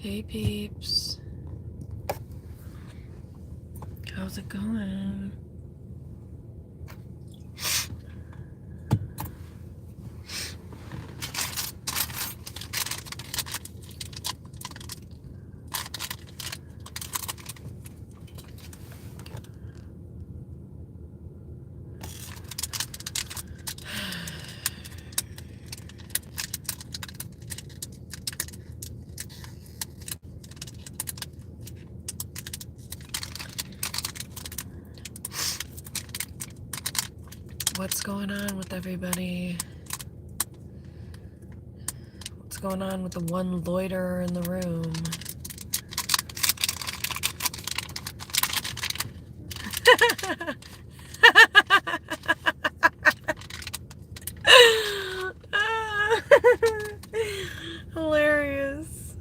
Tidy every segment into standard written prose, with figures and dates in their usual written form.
Hey peeps, how's it going? What's going on with everybody? What's going on with the one loiterer in the room? Hilarious.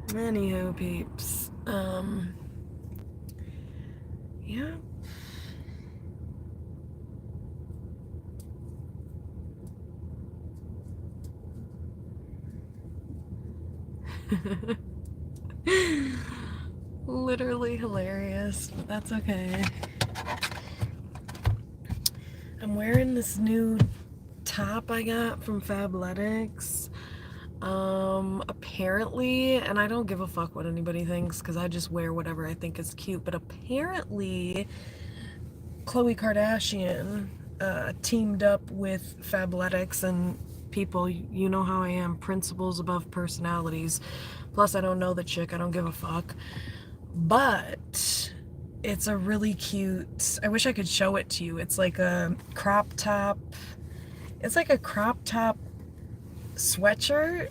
Anywho, peeps. Yeah. Literally hilarious, but that's okay. I'm wearing this new top I got from Fabletics. Apparently, and I don't give a fuck what anybody thinks because I just wear whatever I think is cute, but apparently Khloe Kardashian teamed up with Fabletics, and people, you know how I am, principles above personalities. Plus, I don't know the chick, I don't give a fuck. But it's a really cute, I wish I could show it to you. It's like a crop top. It's like a crop top sweatshirt,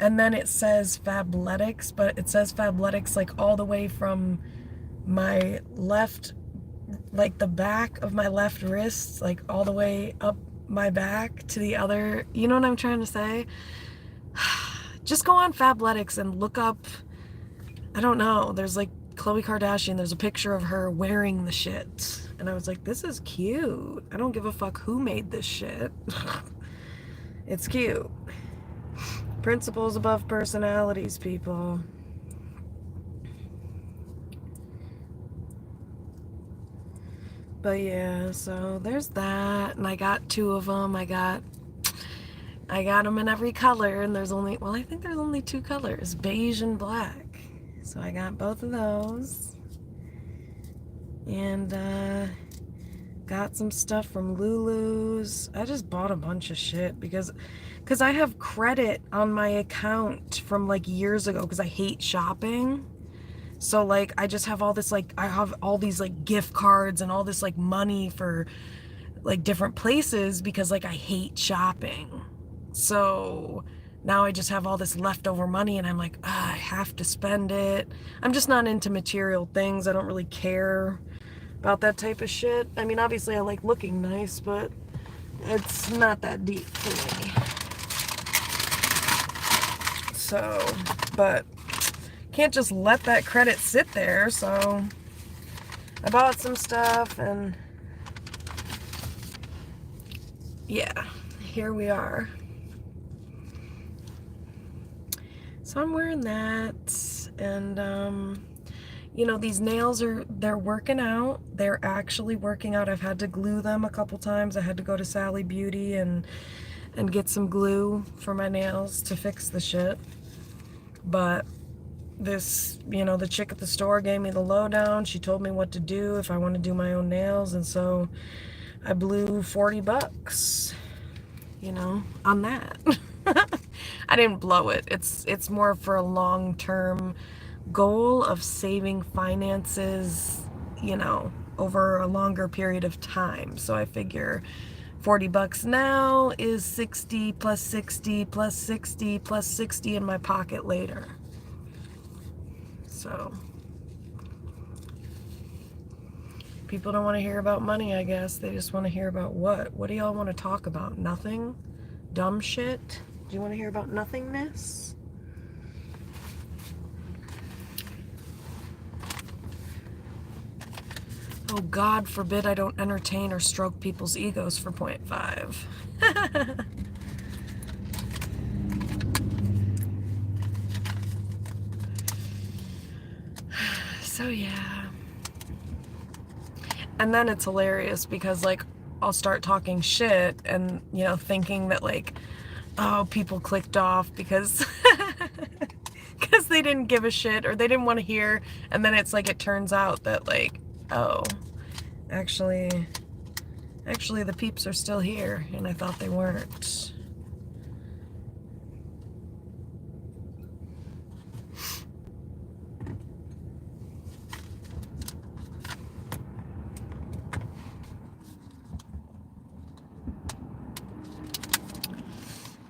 and then it says Fabletics, but it says Fabletics like all the way from my left, like the back of my left wrist, like all the way up my back to the other. You know what I'm trying to say? Just go on Fabletics and look up, I don't know, there's like Khloe Kardashian, there's a picture of her wearing the shit. And I was like, this is cute. I don't give a fuck who made this shit. It's cute. Principles above personalities, people. But yeah, so there's that. And I got 2 of them. I got them in every color, and there's only, well, I think there's only 2 colors, beige and black. So I got both of those. And got some stuff from Lulu's. I just bought a bunch of shit because I have credit on my account from like years ago because I hate shopping. So like I just have all this, like I have all these like gift cards and all this like money for like different places because like I hate shopping. So now I just have all this leftover money and I'm like, I have to spend it. I'm just not into material things. I don't really care about that type of shit. I mean, obviously I like looking nice, but it's not that deep for me. So, but can't just let that credit sit there. So I bought some stuff, and yeah, here we are. So I'm wearing that, and you know, these nails they're working out. They're actually working out. I've had to glue them a couple times. I had to go to Sally Beauty and get some glue for my nails to fix the shit. But this, you know, the chick at the store gave me the lowdown. She told me what to do if I want to do my own nails, and so I blew $40, you know, on that. I didn't blow it. It's more for a long-term goal of saving finances, you know, over a longer period of time. So I figure $40 now is 60 plus 60 plus 60 plus 60 in my pocket later. So people don't want to hear about money, I guess. They just want to hear about what? What do y'all want to talk about? Nothing? Dumb shit? Do you want to hear about nothingness? Oh, God forbid I don't entertain or stroke people's egos for 0.5. So yeah. And then it's hilarious because, like, I'll start talking shit and, you know, thinking that, like, oh, people clicked off because because they didn't give a shit or they didn't want to hear. And then it's like, it turns out that, like, oh, actually the peeps are still here and I thought they weren't.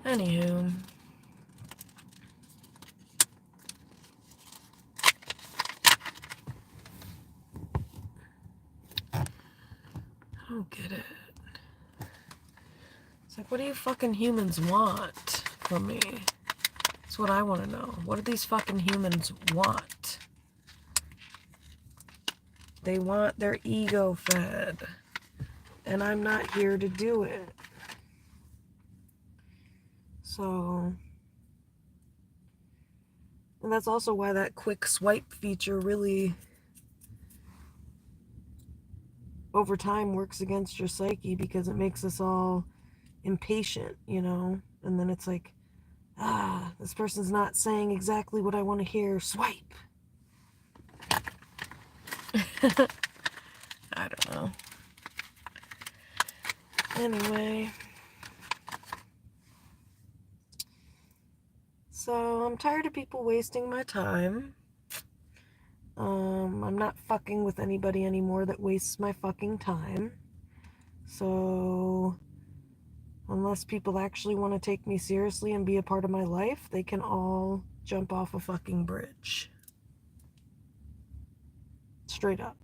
Anywho. I don't get it. It's like, what do you fucking humans want from me? That's what I want to know. What do these fucking humans want? They want their ego fed. And I'm not here to do it. So, and that's also why that quick swipe feature really, over time, works against your psyche, because it makes us all impatient, you know? And then it's like, this person's not saying exactly what I want to hear. Swipe. I don't know. Anyway. So, I'm tired of people wasting my time. I'm not fucking with anybody anymore that wastes my fucking time. So, unless people actually want to take me seriously and be a part of my life, they can all jump off a fucking bridge. Straight up.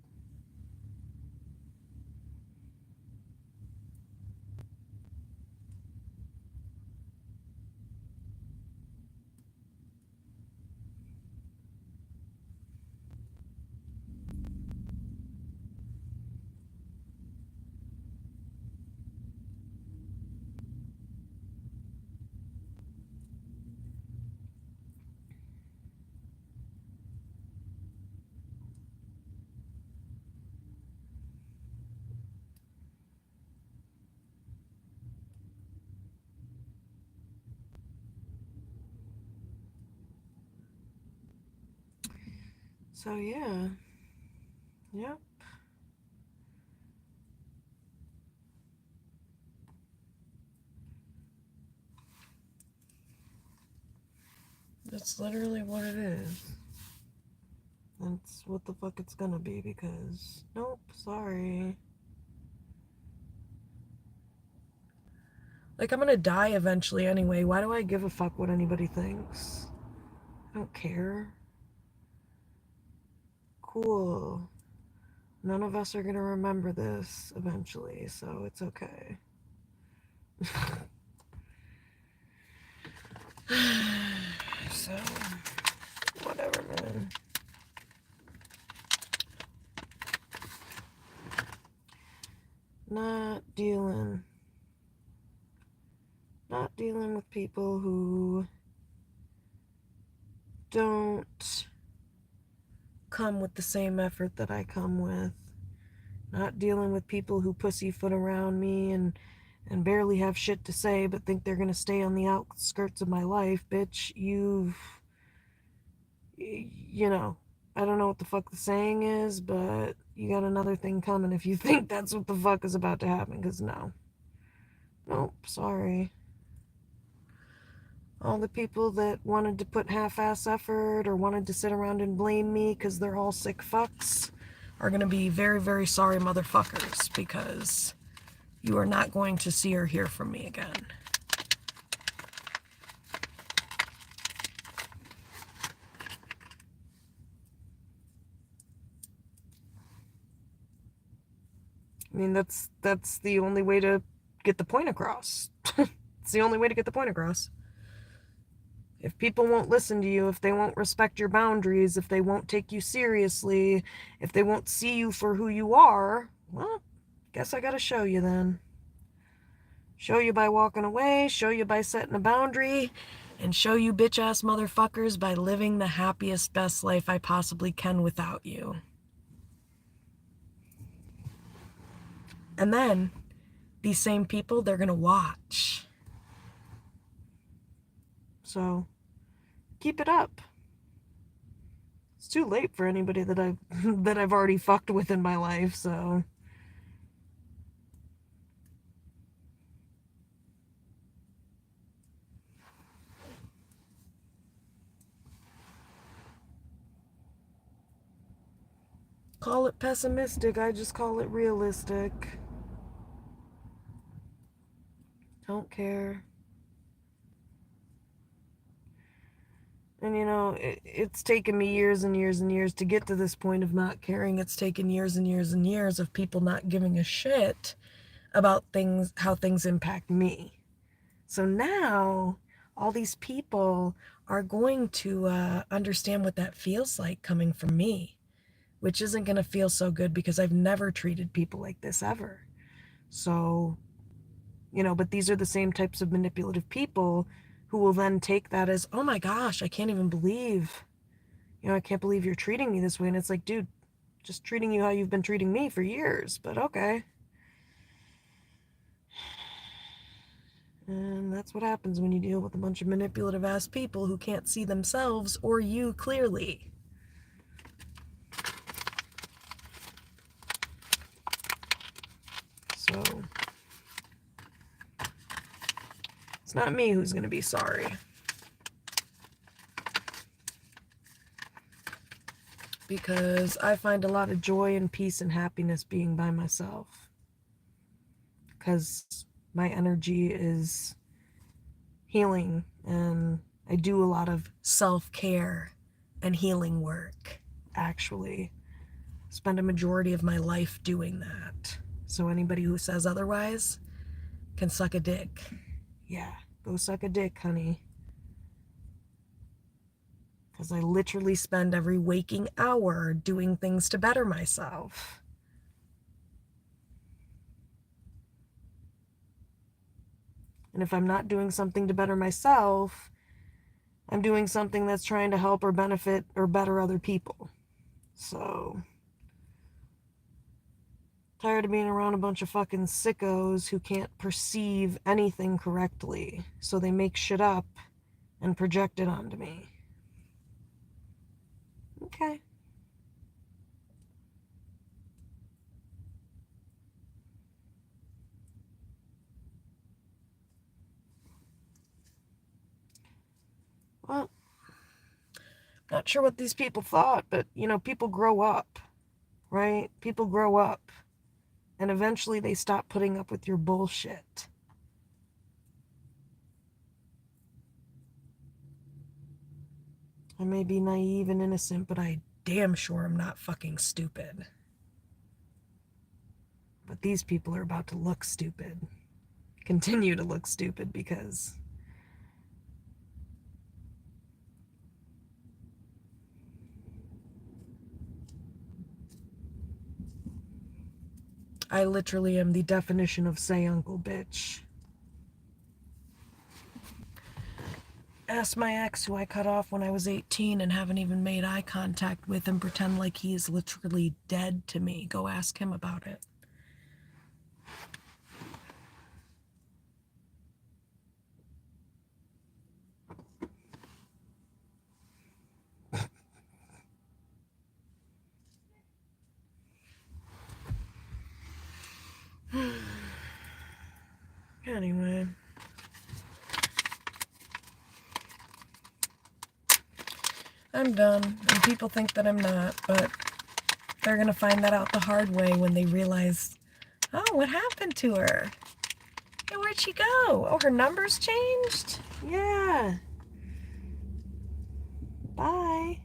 So, yeah. Yep. That's literally what it is. That's what the fuck it's gonna be, because, nope, sorry. Like, I'm gonna die eventually anyway. Why do I give a fuck what anybody thinks? I don't care. Cool. None of us are gonna remember this eventually, so it's okay. So, whatever, man. Not dealing with people who don't come with the same effort that I come with. Not dealing with people who pussyfoot around me and barely have shit to say but think they're gonna stay on the outskirts of my life. Bitch, you know, I don't know what the fuck the saying is, but you got another thing coming if you think that's what the fuck is about to happen, because no. Nope, sorry. All the people that wanted to put half-ass effort or wanted to sit around and blame me because they're all sick fucks are going to be very, very sorry motherfuckers, because you are not going to see or hear from me again. I mean, that's the only way to get the point across. It's the only way to get the point across. If people won't listen to you, if they won't respect your boundaries, if they won't take you seriously, if they won't see you for who you are, well, guess I gotta show you then. Show you by walking away, show you by setting a boundary, and show you bitch-ass motherfuckers by living the happiest, best life I possibly can without you. And then these same people, they're gonna watch. So keep it up. It's too late for anybody that I've already fucked with in my life, so call it pessimistic, I just call it realistic. Don't care. And it's taken me years and years and years to get to this point of not caring. It's taken years and years and years of people not giving a shit about things, how things impact me. So now all these people are going to understand what that feels like coming from me, which isn't going to feel so good because I've never treated people like this ever. So, but these are the same types of manipulative people who will then take that as, oh my gosh, I can't even believe, I can't believe you're treating me this way. And it's like, dude, just treating you how you've been treating me for years, but okay. And that's what happens when you deal with a bunch of manipulative ass people who can't see themselves or you clearly. So it's not me who's going to be sorry. Because I find a lot of joy and peace and happiness being by myself. Because my energy is healing and I do a lot of self-care and healing work, actually. Spend a majority of my life doing that. So anybody who says otherwise can suck a dick. Yeah, go suck a dick, honey. Because I literally spend every waking hour doing things to better myself. And if I'm not doing something to better myself, I'm doing something that's trying to help or benefit or better other people. So, tired of being around a bunch of fucking sickos who can't perceive anything correctly. So they make shit up and project it onto me. Okay. Well, not sure what these people thought, but, people grow up, right? People grow up, and eventually they stop putting up with your bullshit. I may be naive and innocent, but I damn sure am not fucking stupid. But these people are about to look stupid. Continue to look stupid because I literally am the definition of say uncle bitch. Ask my ex, who I cut off when I was 18 and haven't even made eye contact with, and pretend like he is literally dead to me. Go ask him about it. Anyway. I'm done, and people think that I'm not, but they're gonna find that out the hard way when they realize, oh, what happened to her? Hey, where'd she go? Oh, her number's changed? Yeah. Bye.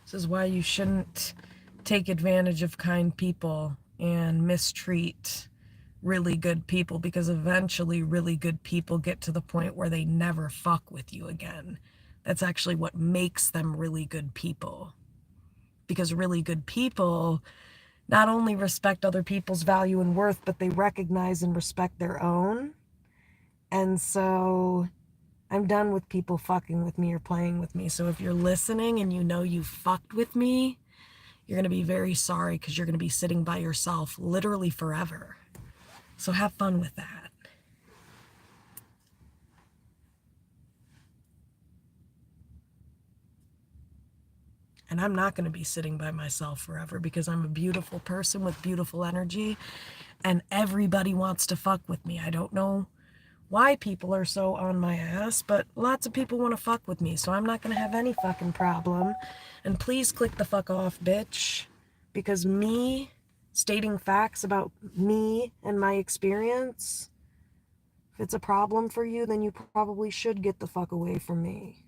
This is why you shouldn't take advantage of kind people and mistreat really good people, because eventually really good people get to the point where they never fuck with you again. That's actually what makes them really good people. Because really good people not only respect other people's value and worth, but they recognize and respect their own. And so I'm done with people fucking with me or playing with me. So if you're listening and you know you fucked with me, you're going to be very sorry, because you're going to be sitting by yourself literally forever. So have fun with that. And I'm not going to be sitting by myself forever, because I'm a beautiful person with beautiful energy, and everybody wants to fuck with me. I don't know why people are so on my ass, but lots of people want to fuck with me, so I'm not going to have any fucking problem. And please click the fuck off, bitch, because me stating facts about me and my experience, if it's a problem for you, then you probably should get the fuck away from me.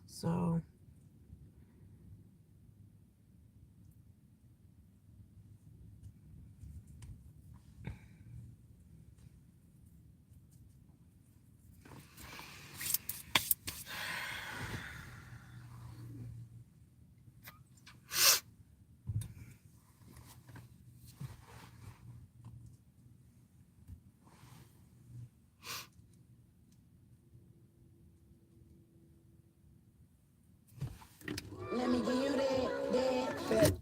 So let me give you that.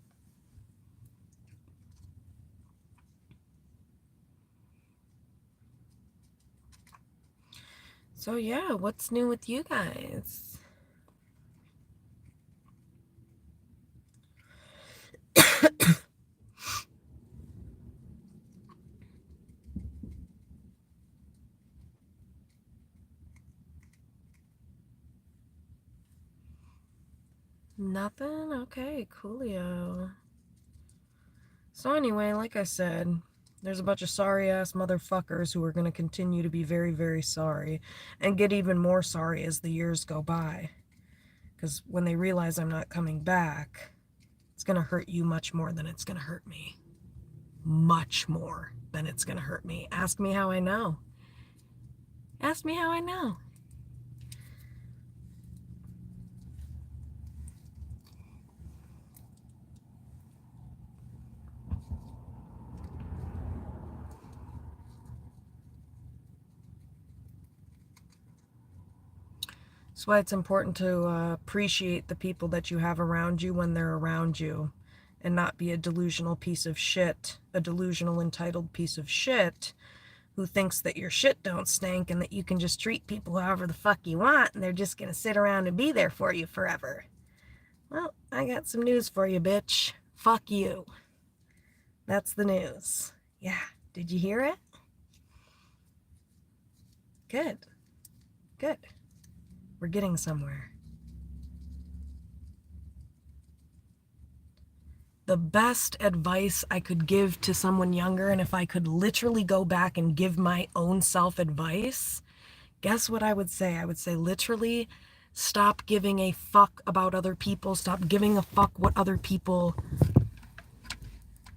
So yeah, what's new with you guys? Nothing? Okay, coolio. So anyway, like I said, there's a bunch of sorry-ass motherfuckers who are going to continue to be very, very sorry, and get even more sorry as the years go by. Because when they realize I'm not coming back, it's going to hurt you much more than it's going to hurt me. Much more than it's going to hurt me. Ask me how I know. Ask me how I know. That's why it's important to appreciate the people that you have around you when they're around you, and not be a delusional piece of shit, a delusional entitled piece of shit who thinks that your shit don't stink and that you can just treat people however the fuck you want and they're just gonna sit around and be there for you forever. Well, I got some news for you, bitch. Fuck you. That's the news. Yeah, did you hear it? Good. Good. We're getting somewhere. The best advice I could give to someone younger, and if I could literally go back and give my own self advice, guess what I would say? I would say literally, stop giving a fuck about other people. Stop giving a fuck what other people...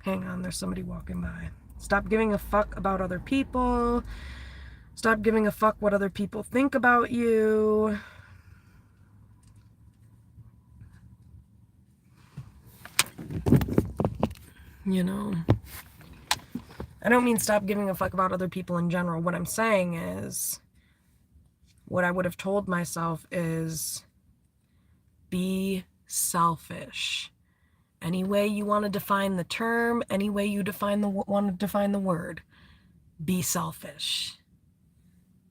Hang on, there's somebody walking by. Stop giving a fuck about other people. Stop giving a fuck what other people think about you. You know, I don't mean stop giving a fuck about other people in general. What I'm saying is, what I would have told myself is, be selfish. Any way you want to define the term, any way you want to define the word, be selfish.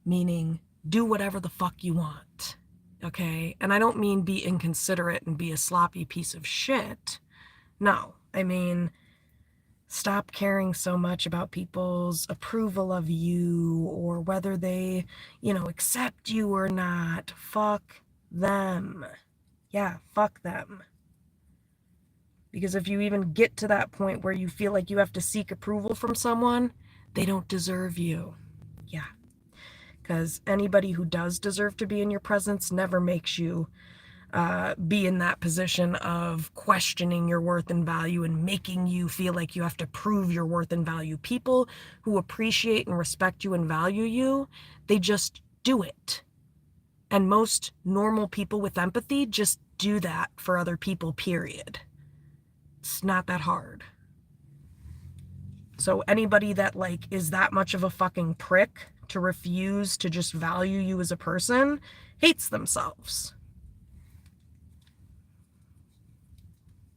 Meaning, do whatever the fuck you want. Okay? And I don't mean be inconsiderate and be a sloppy piece of shit. No, I mean, stop caring so much about people's approval of you or whether they, accept you or not. Fuck them. Yeah, fuck them. Because if you even get to that point where you feel like you have to seek approval from someone, they don't deserve you. Yeah. Because anybody who does deserve to be in your presence never makes you be in that position of questioning your worth and value and making you feel like you have to prove your worth and value. People who appreciate and respect you and value you, they just do it. And most normal people with empathy just do that for other people, period. It's not that hard. So anybody that like is that much of a fucking prick to refuse to just value you as a person hates themselves.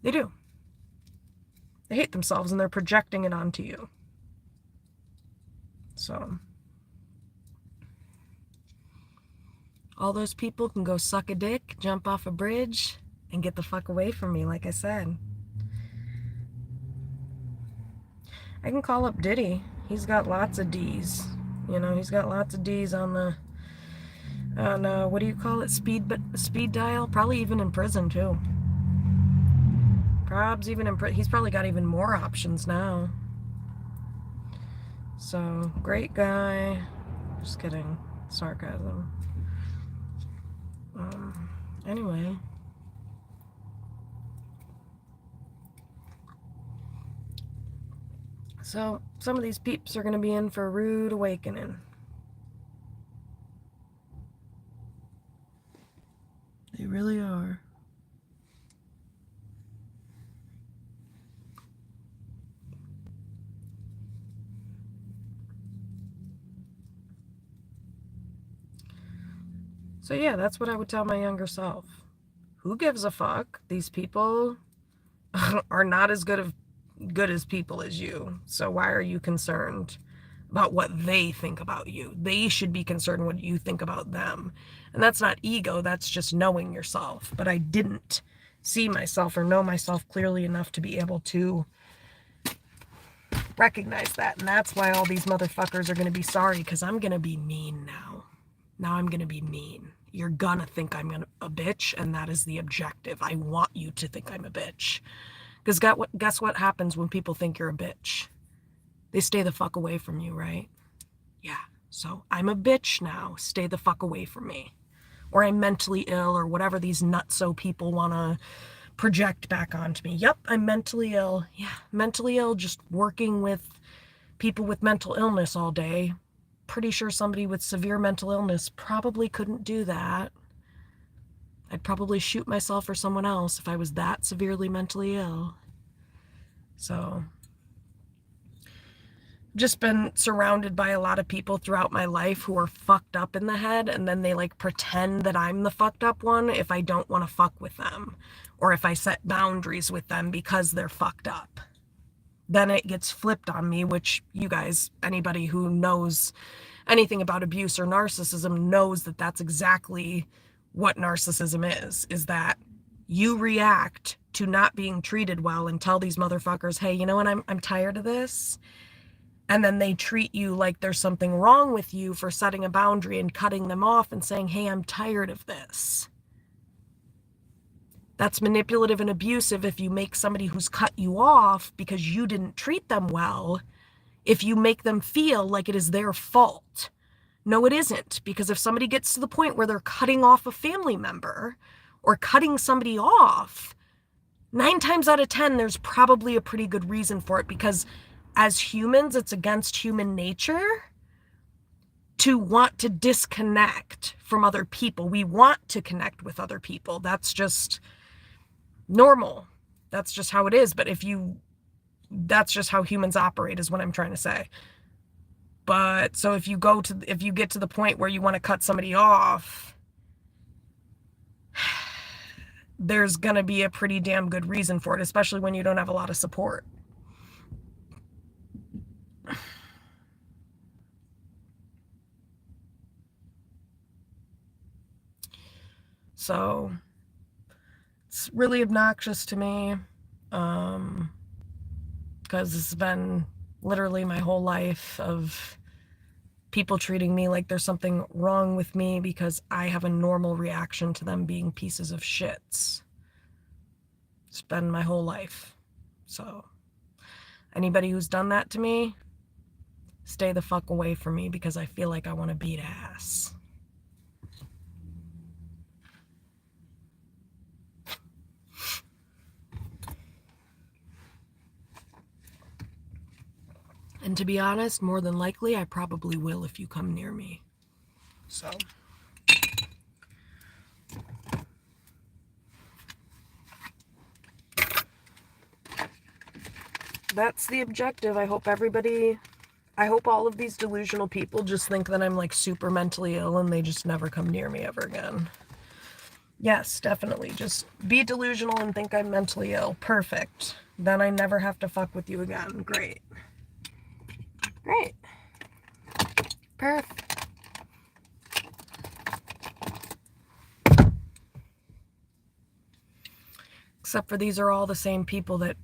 They do. They hate themselves and they're projecting it onto you. So all those people can go suck a dick, jump off a bridge, and get the fuck away from me, like I said. I can call up Diddy. He's got lots of D's. You know, he's got lots of D's on what do you call it? Speed dial? Probably even in prison too. Prob's even in prison. He's probably got even more options now. So, great guy. Just kidding. Sarcasm. Anyway. So, some of these peeps are going to be in for a rude awakening. They really are. So yeah, that's what I would tell my younger self. Who gives a fuck? These people are not as good as people as you. So why are you concerned about what they think about you? They should be concerned what you think about them. And that's not ego, that's just knowing yourself. But I didn't see myself or know myself clearly enough to be able to recognize that. And that's why all these motherfuckers are going to be sorry, because I'm going to be mean now. Now I'm going to be mean. You're gonna think I'm a bitch, and that is the objective. I want you to think I'm a bitch. Because guess what happens when people think you're a bitch? They stay the fuck away from you, right? Yeah. So I'm a bitch now. Stay the fuck away from me. Or I'm mentally ill, or whatever these nutso people want to project back onto me. Yep, I'm mentally ill. Yeah, mentally ill, just working with people with mental illness all day. Pretty sure somebody with severe mental illness probably couldn't do that. I'd probably shoot myself or someone else if I was that severely mentally ill. So, just been surrounded by a lot of people throughout my life who are fucked up in the head, and then they like pretend that I'm the fucked up one if I don't want to fuck with them, or if I set boundaries with them because they're fucked up. Then it gets flipped on me, which you guys, anybody who knows anything about abuse or narcissism knows that that's exactly what narcissism is that you react to not being treated well and tell these motherfuckers, hey, you know what, I'm tired of this. And then they treat you like there's something wrong with you for setting a boundary and cutting them off and saying, hey, I'm tired of this. That's manipulative and abusive if you make somebody who's cut you off because you didn't treat them well, if you make them feel like it is their fault. No, it isn't. Because if somebody gets to the point where they're cutting off a family member or cutting somebody off, 9 times out of 10, there's probably a pretty good reason for it, because as humans, it's against human nature to want to disconnect from other people. We want to connect with other people. That's just normal. That's just how it is. But that's just how humans operate, is what I'm trying to say. But so if you get to the point where you want to cut somebody off, there's going to be a pretty damn good reason for it, especially when you don't have a lot of support. So it's really obnoxious to me, because it's been literally my whole life of people treating me like there's something wrong with me because I have a normal reaction to them being pieces of shits. It's been my whole life. So anybody who's done that to me, stay the fuck away from me, because I feel like I want to beat ass. And to be honest, more than likely, I probably will if you come near me. So. That's the objective. I hope all of these delusional people just think that I'm like super mentally ill and they just never come near me ever again. Yes, definitely. Just be delusional and think I'm mentally ill. Perfect. Then I never have to fuck with you again. Great. Great. Perfect. Except for these are all the same people that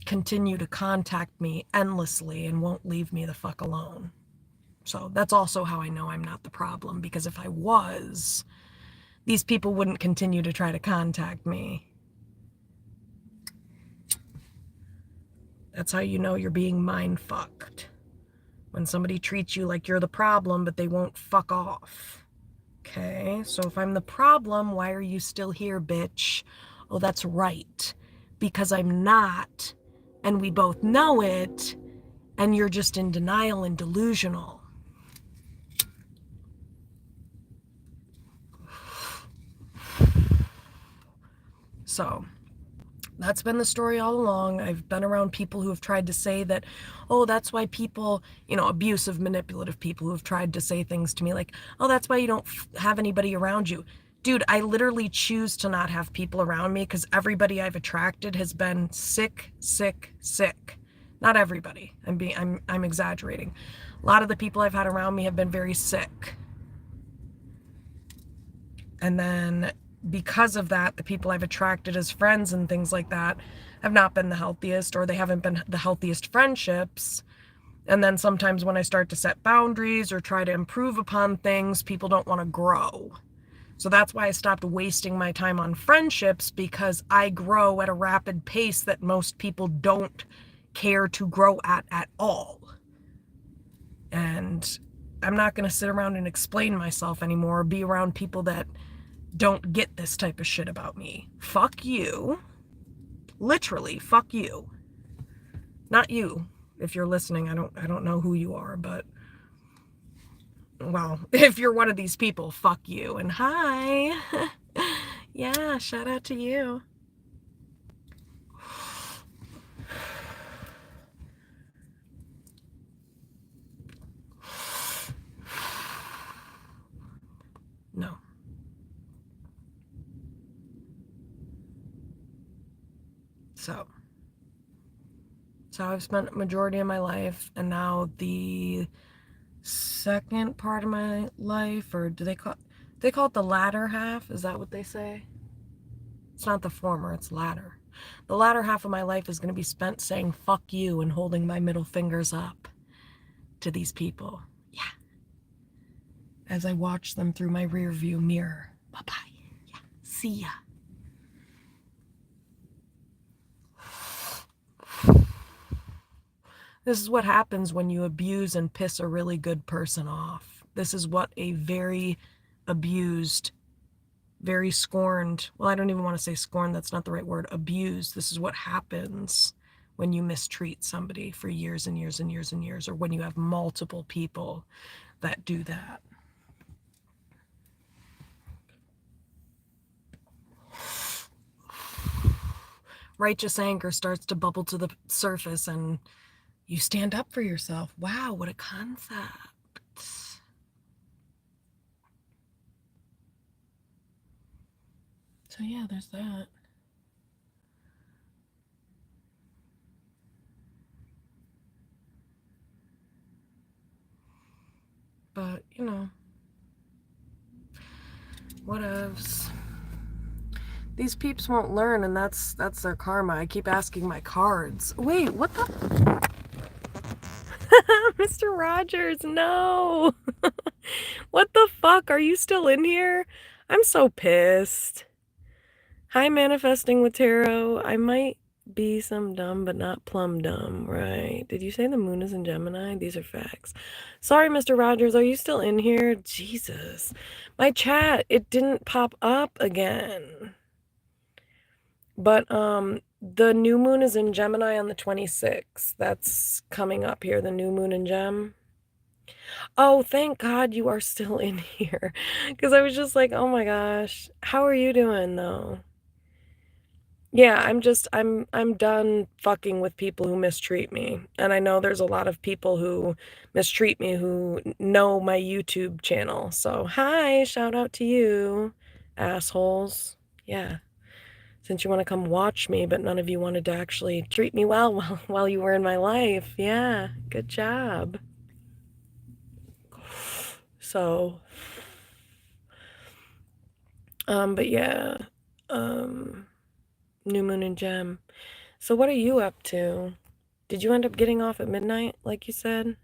continue to contact me endlessly and won't leave me the fuck alone. So that's also how I know I'm not the problem, because if I was, these people wouldn't continue to try to contact me. That's how you know you're being mind fucked. When somebody treats you like you're the problem, but they won't fuck off. Okay, so if I'm the problem, why are you still here, bitch? Oh, that's right. Because I'm not, and we both know it, and you're just in denial and delusional. So, that's been the story all along. I've been around people who have tried to say that, oh, that's why people, abusive, manipulative people who have tried to say things to me like, oh, that's why you don't have anybody around you. Dude, I literally choose to not have people around me because everybody I've attracted has been sick, sick, sick. Not everybody. I'm exaggerating. A lot of the people I've had around me have been very sick. And then because of that, the people I've attracted as friends and things like that have not been the healthiest, or they haven't been the healthiest friendships. And then sometimes when I start to set boundaries or try to improve upon things, people don't want to grow. So that's why I stopped wasting my time on friendships, because I grow at a rapid pace that most people don't care to grow at all. And I'm not going to sit around and explain myself anymore, or be around people that don't get this type of shit about me. Fuck you. Literally, fuck you. Not you. If you're listening, I don't know who you are, but well, if you're one of these people, fuck you. And hi. Yeah, shout out to you. No. So I've spent a majority of my life, and now the second part of my life, or do they call it the latter half? Is that what they say? It's not the former, it's latter. The latter half of my life is going to be spent saying fuck you and holding my middle fingers up to these people. Yeah. As I watch them through my rear view mirror. Bye-bye. Yeah. See ya. This is what happens when you abuse and piss a really good person off. This is what a very abused, very scorned, well, I don't even want to say scorned, that's not the right word, abused. This is what happens when you mistreat somebody for years and years and years and years, or when you have multiple people that do that. Righteous anger starts to bubble to the surface and you stand up for yourself. Wow, what a concept. So yeah, there's that. But, whatevs. These peeps won't learn, and that's their karma. I keep asking my cards. Wait, what the? Mr. Rogers, no. What the fuck? Are you still in here? I'm so pissed. Hi, Manifesting with Tarot. I might be some dumb, but not plum dumb, right? Did you say the moon is in Gemini? These are facts. Sorry, Mr. Rogers. Are you still in here? Jesus. My chat, it didn't pop up again. But, The new moon is in Gemini on the 26th. That's coming up here, the new moon in Gem. Oh, thank God you are still in here. Because I was just like, oh my gosh, how are you doing though? Yeah, I'm done fucking with people who mistreat me. And I know there's a lot of people who mistreat me who know my YouTube channel. So, hi, shout out to you, assholes. Yeah. Since you want to come watch me, but none of you wanted to actually treat me well while you were in my life. Yeah, good job. So, but yeah, new moon and gem. So what are you up to? Did you end up getting off at midnight, like you said?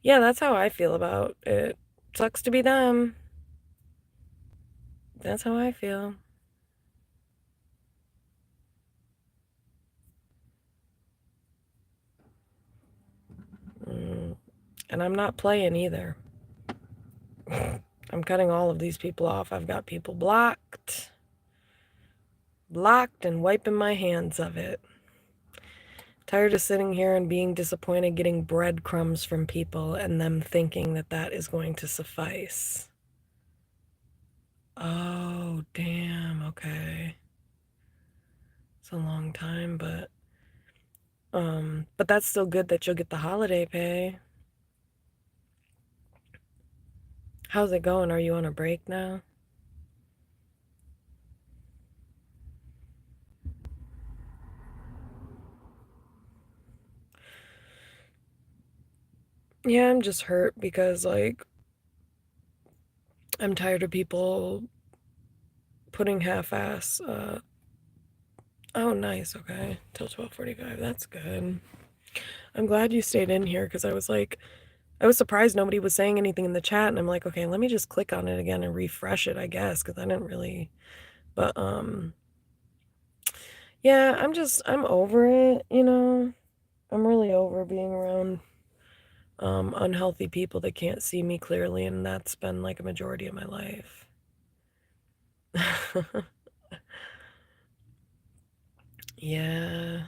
Yeah, that's how I feel about it. Sucks to be them. That's how I feel. And I'm not playing either. I'm cutting all of these people off. I've got people blocked. Blocked and wiping my hands of it. Tired of sitting here and being disappointed getting breadcrumbs from people and them thinking that that is going to suffice. Oh, damn, okay. It's a long time, but that's still good that you'll get the holiday pay. How's it going? Are you on a break now? Yeah, I'm just hurt because, like, I'm tired of people putting half-ass, oh, nice, okay, till 12:45, that's good. I'm glad you stayed in here because I was like, I was surprised nobody was saying anything in the chat, and I'm like, okay, let me just click on it again and refresh it, I guess, because I didn't really, but, yeah, I'm over it, you know? I'm really over being around, unhealthy people that can't see me clearly, and that's been, like, a majority of my life. Yeah.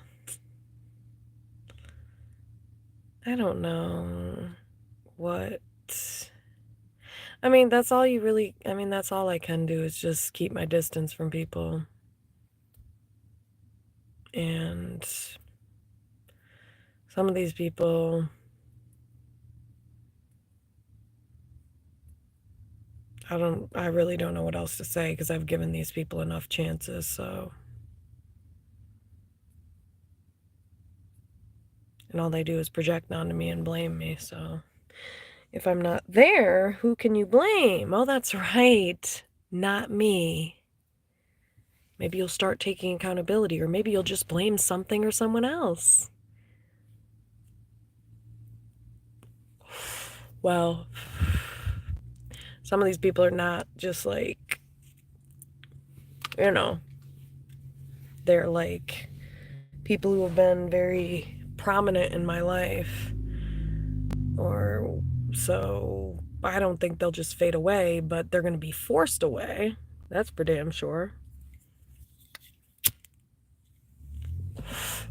I don't know what. I mean, that's all you really, I mean, that's all I can do is just keep my distance from people. And some of these people, I really don't know what else to say because I've given these people enough chances, so. And all they do is project onto me and blame me, so. If I'm not there, who can you blame? Oh, that's right. Not me. Maybe you'll start taking accountability, or maybe you'll just blame something or someone else. Well, some of these people are not just like, you know, they're like people who have been very prominent in my life. Or so I don't think they'll just fade away, but they're going to be forced away. That's for damn sure.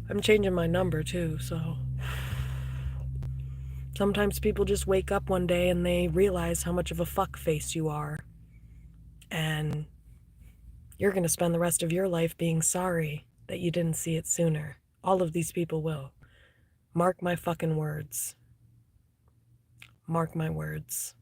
I'm changing my number too, so sometimes people just wake up one day and they realize how much of a fuckface you are. And you're going to spend the rest of your life being sorry that you didn't see it sooner. All of these people will. Mark my fucking words. Mark my words.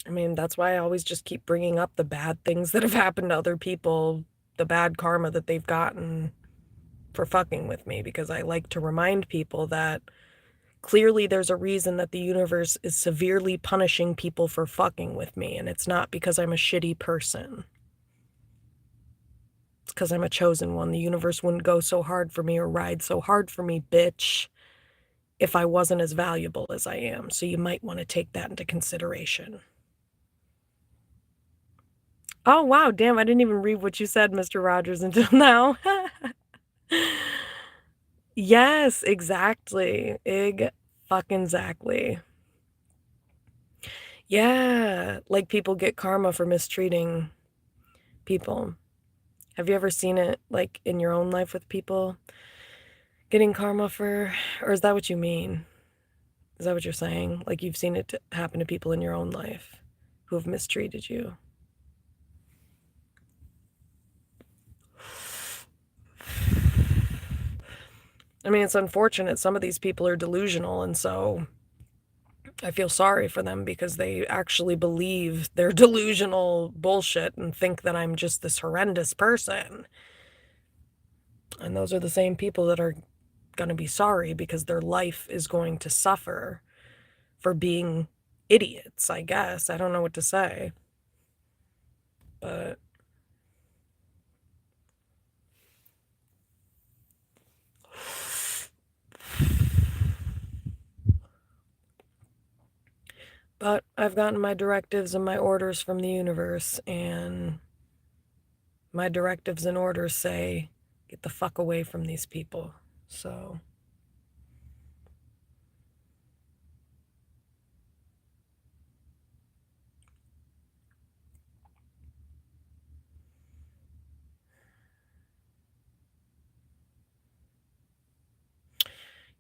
I mean, that's why I always just keep bringing up the bad things that have happened to other people, the bad karma that they've gotten for fucking with me, because I like to remind people that clearly there's a reason that the universe is severely punishing people for fucking with me, and it's not because I'm a shitty person. It's because I'm a chosen one. The universe wouldn't go so hard for me or ride so hard for me, bitch, if I wasn't as valuable as I am. So you might want to take that into consideration. Oh, wow, damn, I didn't even read what you said, Mr. Rogers, until now. Yes, exactly. Fucking exactly. Yeah, like people get karma for mistreating people. Have you ever seen it like in your own life with people getting karma for, or is that what you mean? Is that what you're saying? Like you've seen it happen to people in your own life who have mistreated you? I mean, it's unfortunate. Some of these people are delusional, and so I feel sorry for them because they actually believe their delusional bullshit and think that I'm just this horrendous person. And those are the same people that are going to be sorry because their life is going to suffer for being idiots, I guess. I don't know what to say. But I've gotten my directives and my orders from the universe, and my directives and orders say, get the fuck away from these people. So,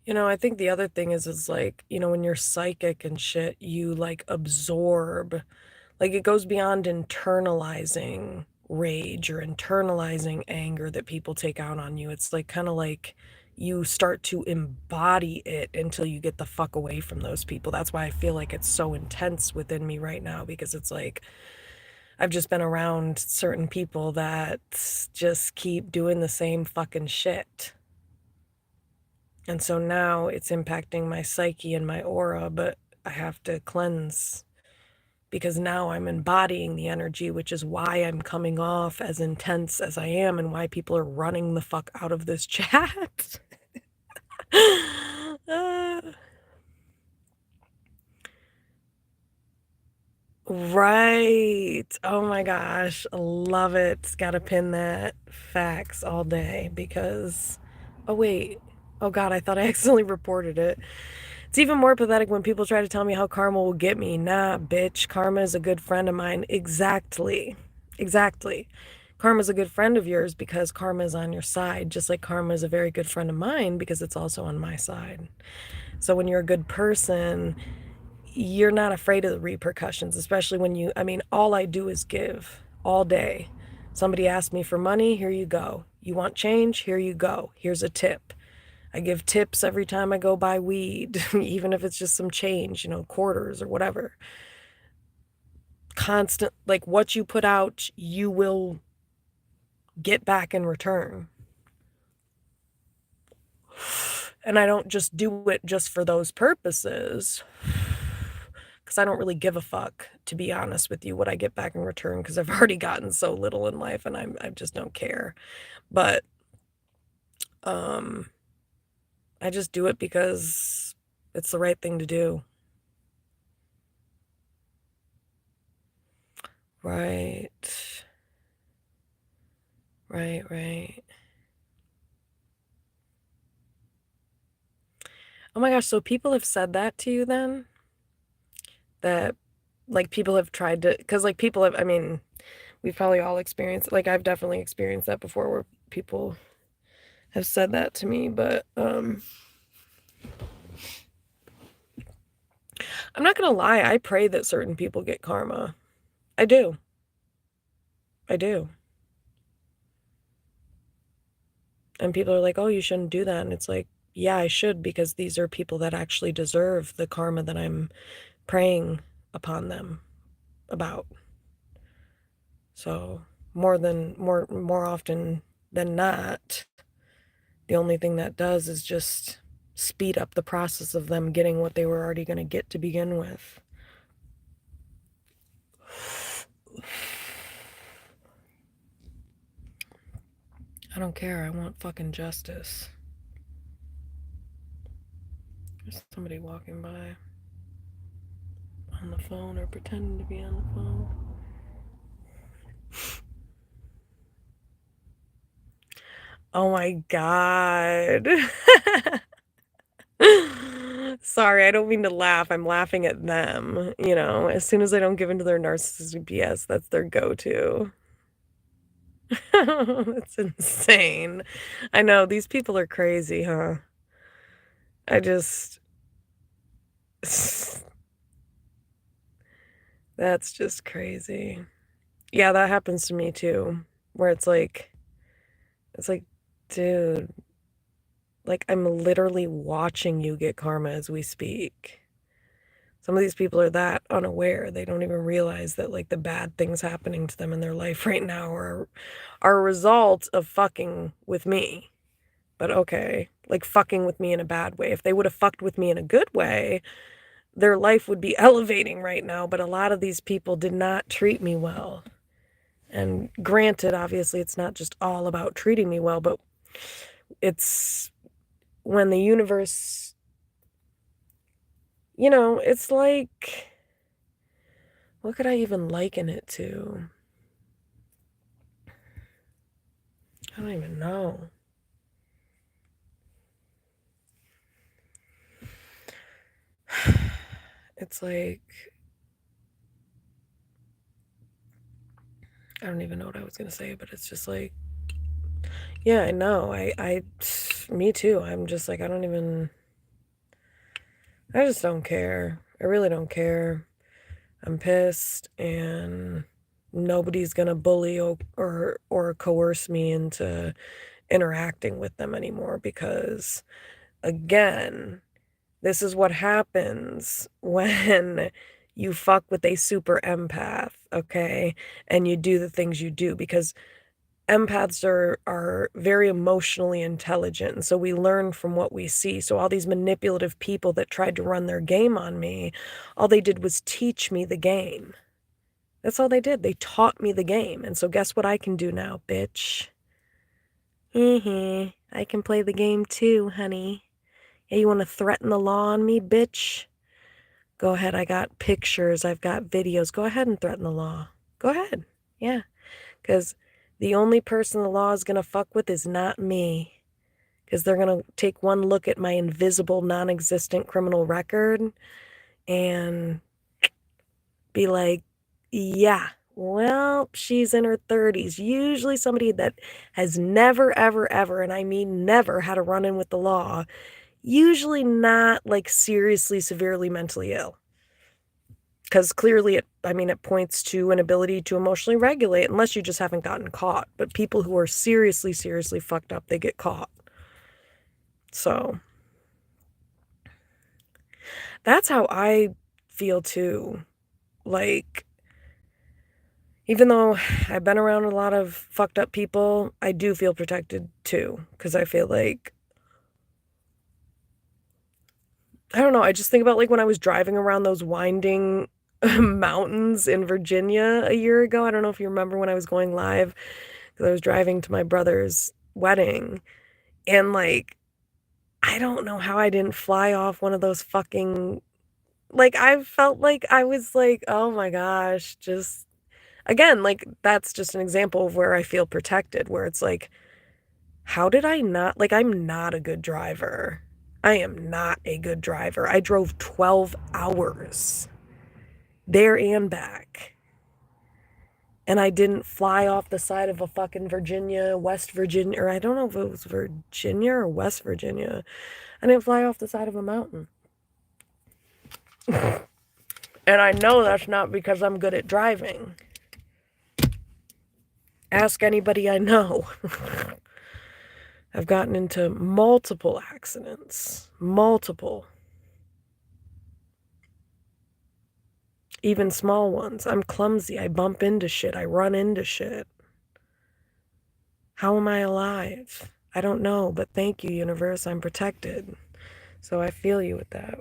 I think the other thing is like, when you're psychic and shit, you like absorb, like it goes beyond internalizing rage or internalizing anger that people take out on you. It's like kind of like you start to embody it until you get the fuck away from those people. That's why I feel like it's so intense within me right now, because it's like I've just been around certain people that just keep doing the same fucking shit. And so now it's impacting my psyche and my aura, but I have to cleanse because now I'm embodying the energy, which is why I'm coming off as intense as I am and why people are running the fuck out of this chat. uh, right. Oh my gosh. Love it. Gotta pin that. Facts all day because, oh wait. Oh God, I thought I accidentally reported it. It's even more pathetic when people try to tell me how karma will get me. Nah, bitch. Karma is a good friend of mine. Exactly. Exactly. Karma is a good friend of yours because karma is on your side, just like karma is a very good friend of mine because it's also on my side. So when you're a good person, you're not afraid of the repercussions, especially when I mean, all I do is give all day. Somebody asks me for money, here you go. You want change? Here you go. Here's a tip. I give tips every time I go buy weed, even if it's just some change, quarters or whatever. Constant, like what you put out, you will get back in return. And I don't just do it just for those purposes, because I don't really give a fuck, to be honest with you, what I get back in return, because I've already gotten so little in life and I just don't care. But I just do it because it's the right thing to do. Right. Right, right. Oh my gosh, so people have said that to you then? That, like, people have tried to, because, like, people have, I mean, we've probably all experienced, like, I've definitely experienced that before where people have said that to me, but, I'm not gonna lie, I pray that certain people get karma. I do. I do. And people are like, oh, you shouldn't do that. And it's like, yeah, I should, because these are people that actually deserve the karma that I'm praying upon them about. So more often than not, the only thing that does is just speed up the process of them getting what they were already going to get to begin with. I don't care. I want fucking justice. There's somebody walking by on the phone or pretending to be on the phone. Oh my God. Sorry, I don't mean to laugh. I'm laughing at them. You know, as soon as I don't give into their narcissistic BS, that's their go-to. It's insane. I know, these people are crazy, huh? I just, that's just crazy. Yeah, that happens to me too, where it's like, dude, like I'm literally watching you get karma as we speak. Some of these people are that unaware. They don't even realize that like the bad things happening to them in their life right now are a result of fucking with me. But okay, like fucking with me in a bad way. If they would have fucked with me in a good way, their life would be elevating right now. But a lot of these people did not treat me well. And granted, obviously, it's not just all about treating me well, but it's when the universe, you know, it's like, what could I even liken it to? I don't even know. It's like, I don't even know what I was going to say, but it's just like, yeah, I know. Me too. I'm just like, I just don't care. I really don't care. I'm pissed and nobody's going to bully or coerce me into interacting with them anymore because, again, this is what happens when you fuck with a super empath, okay? And you do the things you do because empaths are very emotionally intelligent. And so we learn from what we see. So all these manipulative people that tried to run their game on me, all they did was teach me the game. That's all they did. They taught me the game. And so guess what I can do now, bitch? I can play the game too, honey. Yeah, you want to threaten the law on me, bitch? Go ahead. I got pictures. I've got videos. Go ahead and threaten the law. Go ahead. Yeah. Because the only person the law is going to fuck with is not me. Because they're going to take one look at my invisible, non-existent criminal record and be like, yeah, well, she's in her 30s. Usually somebody that has never, ever, ever, and I mean never, had a run-in with the law. Usually not like seriously, severely mentally ill. Because clearly it points to an ability to emotionally regulate, unless you just haven't gotten caught. But people who are seriously, seriously fucked up, they get caught. So that's how I feel too. Like, even though I've been around a lot of fucked up people, I do feel protected too. Because I feel like, I don't know, I just think about like when I was driving around those winding mountains in Virginia a year ago. I don't know if you remember when I was going live, because I was driving to my brother's wedding. And like, I don't know how I didn't fly off one of those fucking, like, I felt like I was like, oh my gosh, just, again, like, that's just an example of where I feel protected, where it's like, how did I not, like, I'm not a good driver. I am not a good driver. I drove 12 hours there and back. And I didn't fly off the side of a fucking West Virginia, or I don't know if it was Virginia or West Virginia. I didn't fly off the side of a mountain. And I know that's not because I'm good at driving. Ask anybody I know. I've gotten into multiple accidents. Multiple. Even small ones. I'm clumsy. I bump into shit. I run into shit. How am I alive? I don't know, but thank you, universe. I'm protected. So I feel you with that.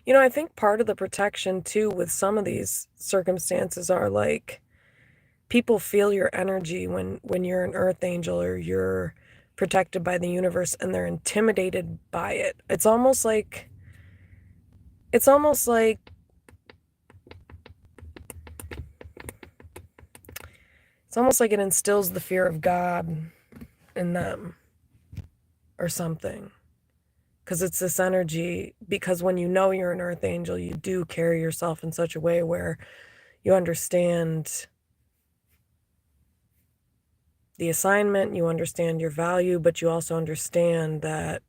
You know, I think part of the protection too with some of these circumstances are like, people feel your energy when you're an earth angel or you're protected by the universe, and they're intimidated by it. It's almost like it's almost like it instills the fear of God in them or something. Because it's this energy, because when you know you're an earth angel, you do carry yourself in such a way where you understand the assignment, you understand your value, but you also understand that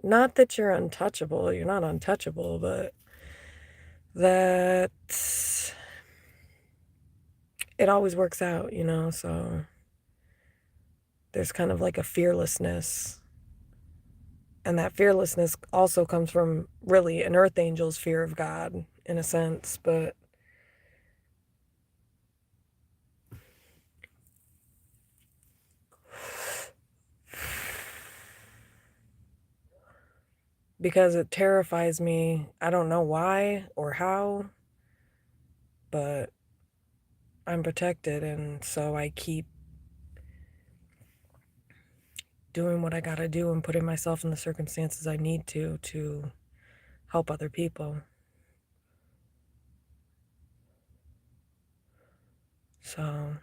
not that you're untouchable, you're not untouchable, but that it always works out, you know? So there's kind of like a fearlessness. And that fearlessness also comes from really an earth angel's fear of God, in a sense, but because it terrifies me. I don't know why or how, but I'm protected, and so I keep doing what I gotta do and putting myself in the circumstances I need to help other people. So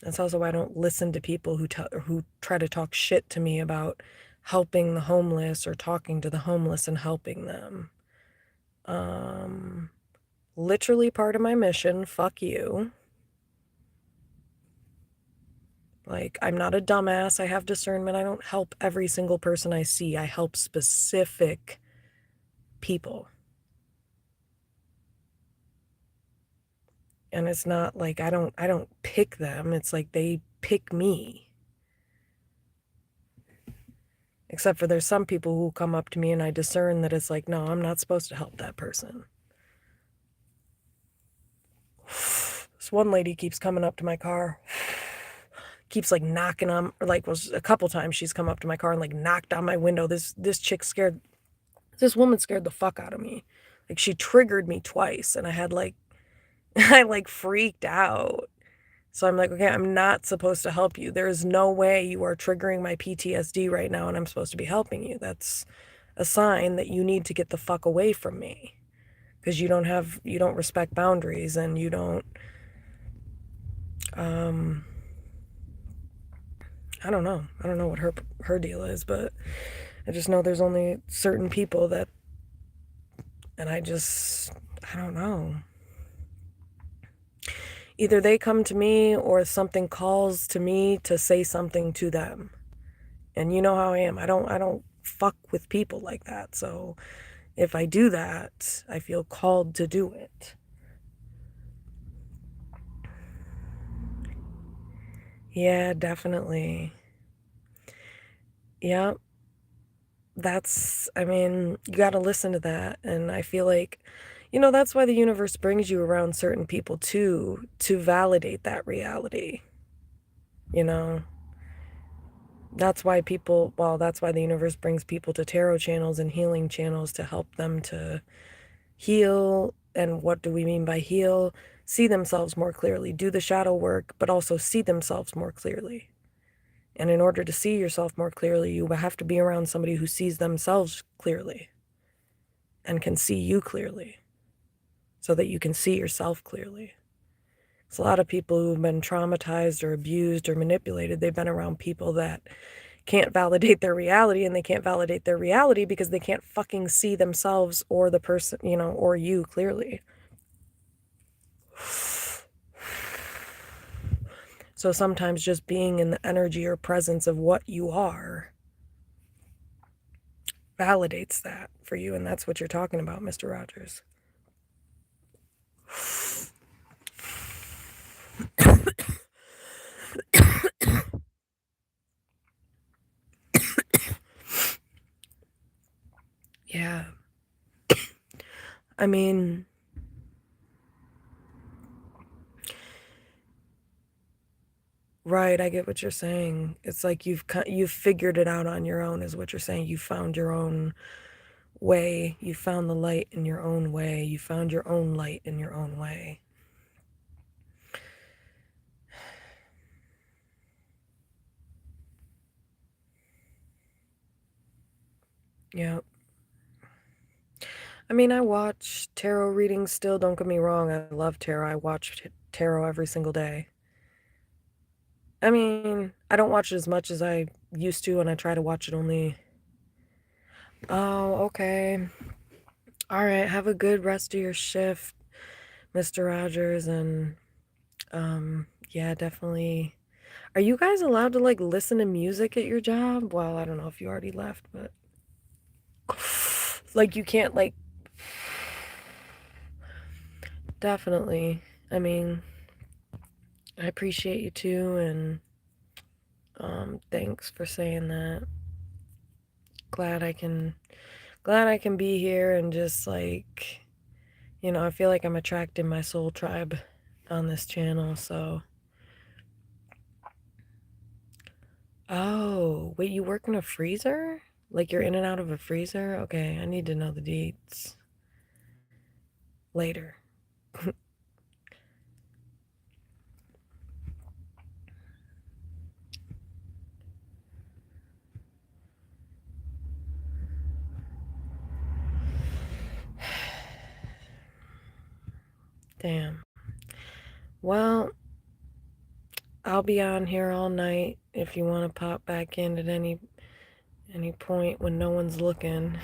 that's also why I don't listen to people who try to talk shit to me about helping the homeless or talking to the homeless and helping them. Literally part of my mission, fuck you. Like, I'm not a dumbass. I have discernment. I don't help every single person I see. I help specific people. And it's not like I don't pick them. It's like they pick me. Except for there's some people who come up to me and I discern that it's like, no, I'm not supposed to help that person. This one lady keeps coming up to my car, keeps like knocking on, or like was a couple times she's come up to my car and like knocked on my window. This woman scared the fuck out of me. Like she triggered me twice and I had like, I like freaked out. So I'm like, okay, I'm not supposed to help you. There is no way you are triggering my PTSD right now and I'm supposed to be helping you. That's a sign that you need to get the fuck away from me. Because you don't respect boundaries and you don't, I don't know. I don't know what her deal is, but I just know there's only certain people that, and I don't know. Either they come to me or something calls to me to say something to them. And you know how I am. I don't fuck with people like that. So if I do that, I feel called to do it. Yeah, definitely. Yeah. I mean, you got to listen to that. And I feel like, that's why the universe brings you around certain people too, to validate that reality. You know, that's why the universe brings people to tarot channels and healing channels to help them to heal. And what do we mean by heal? See themselves more clearly, do the shadow work, but also see themselves more clearly. And in order to see yourself more clearly, you have to be around somebody who sees themselves clearly and can see you clearly so that you can see yourself clearly. It's a lot of people who've been traumatized or abused or manipulated. They've been around people that can't validate their reality, and they can't validate their reality because they can't fucking see themselves or the person, or you clearly. So sometimes just being in the energy or presence of what you are validates that for you, and that's what you're talking about, Mr. Rogers. Yeah. I mean, right, I get what you're saying. It's like you've figured it out on your own is what you're saying. You found your own way. You found the light in your own way. You found your own light in your own way. Yeah. I mean, I watch tarot readings still, don't get me wrong. I love tarot. I watch tarot every single day. I mean, I don't watch it as much as I used to, and I try to watch it only. Oh, okay. All right. Have a good rest of your shift, Mr. Rogers, and yeah, definitely. Are you guys allowed to like listen to music at your job? Well, I don't know if you already left, but like you can't like definitely. I mean, I appreciate you too, and thanks for saying that. Glad I can glad I can be here and just like, I feel like I'm attracting my soul tribe on this channel, so. Oh, wait, you work in a freezer? Like you're in and out of a freezer? Okay, I need to know the deets later. Damn. Well, I'll be on here all night if you want to pop back in at any point when no one's looking.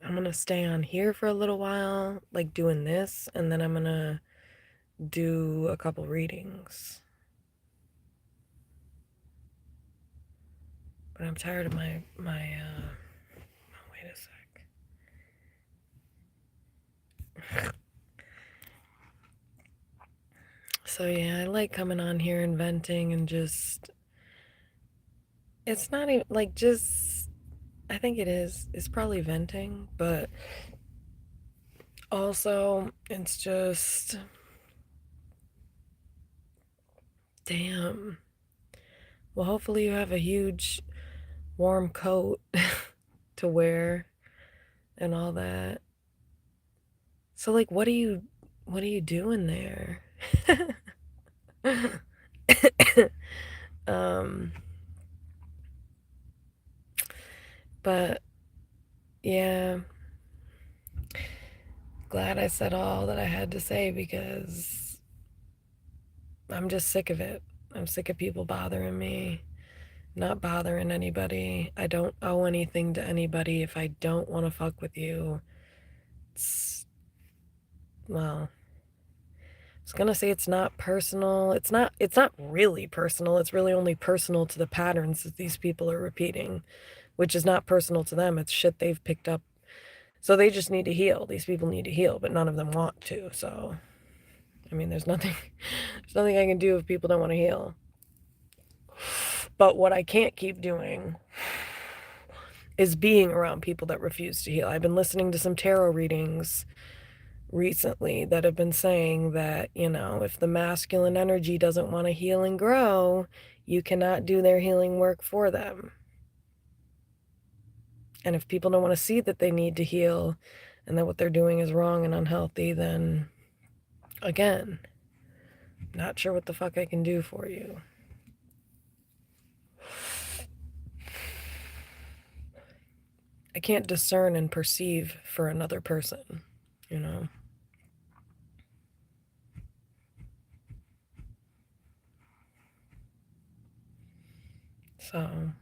I'm gonna stay on here for a little while, like doing this, and then I'm gonna do a couple readings. But I'm tired of my oh, wait a sec. So yeah, I like coming on here and venting and just, it's not even like just, I think it is, it's probably venting, but also it's just, damn. Well, hopefully you have a huge warm coat to wear and all that. So like what are you doing there? um but yeah, glad I said all that I had to say because I'm just sick of it. I'm sick of people bothering me, not bothering anybody. I don't owe anything to anybody. If I don't want to fuck with you, it's, well, I was gonna say it's not personal. It's not really personal. It's really only personal to the patterns that these people are repeating, which is not personal to them. It's shit they've picked up. So they just need to heal. These people need to heal, but none of them want to. So, I mean, there's nothing there's nothing I can do if people don't want to heal. But what I can't keep doing is being around people that refuse to heal. I've been listening to some tarot readings recently that have been saying that, if the masculine energy doesn't want to heal and grow, you cannot do their healing work for them. And if people don't want to see that they need to heal and that what they're doing is wrong and unhealthy, then again, not sure what the fuck I can do for you. I can't discern and perceive for another person, you know? So